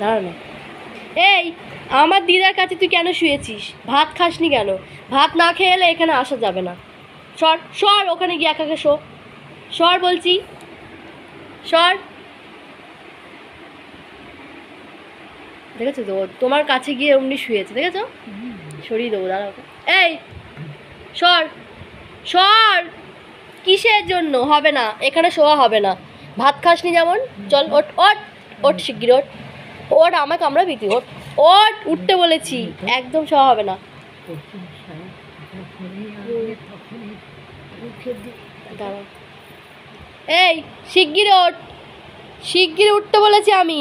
দাঁড়া না। এই আমার দিদার কাছে তুই কেন শুয়েছিস? ভাত খাসনি কেন? ভাত না খেয়ে এলে এখানে আসা যাবে না। সর সর, ওখানে গিয়ে একাকে শো। সর বলছি, সর। দেখেছো তো তোমার কাছে গিয়ে অমনি শুয়েছে, দেখেছো? সরিয়ে দেবো, দাঁড়াও। এই সর সর। কিসের জন্য? হবে না, এখানে শোয়া হবে না। ভাত খাসনি যেমন, চল ওঠ ওঠ ওঠ, শিগগির ওঠ ওঠ, আমার কামড়া ভীতি, ওঠ ওঠ, উঠতে বলেছি, একদম শোয়া হবে না। দাঁড়া। এই শিগগির ওঠ, শিগগির উঠতে বলেছি আমি,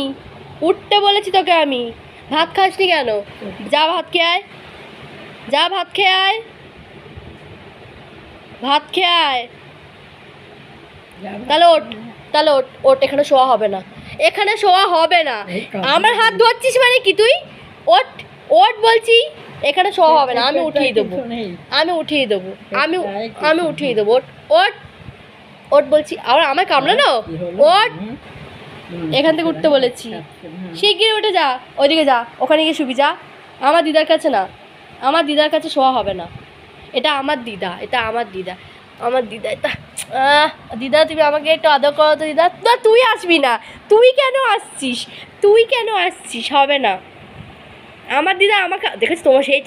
উঠতে বলেছি তোকে আমি। ভাত খাসনি কেন? যা ভাত খেয়ে আয়, যা ভাত খেয়ে আয়, ভাত খেয়ে আয়। তাহলে ওঠ, তাহলে ওঠ ওঠ, এখানে শোয়া হবে না, এখানে শোয়া হবে না। আমার হাত ধরছিস মানে কি তুই? ওঠ ওঠ বলছি, এখানে শোয়া হবে না, আমি উঠিয়ে দেবো, আমি উঠিয়ে দেবো, আমি আমি উঠিয়ে দেবো। ওঠ ওঠ ওঠ বলছি, আবার আমার কামড়ানো। ওঠ, এখান থেকে উঠতে বলেছি, শিগগির উঠে যা, ওইদিকে যা, ওখানে গিয়ে শুবি যা। আমার দিদার কাছে না, আমার দিদার কাছে শোয়া হবে না। এটা আমার দিদা, এটা আমার দিদা, আমার দিদা এটা। দিদা তুমি আমাকে একটু আদর করো তো দিদা। না তুই আসবি না, তুই কেন আসছিস? তুই কেন আসছিস? হবে না, আমার দিদা আমাকে দেখেছি তোমার সেই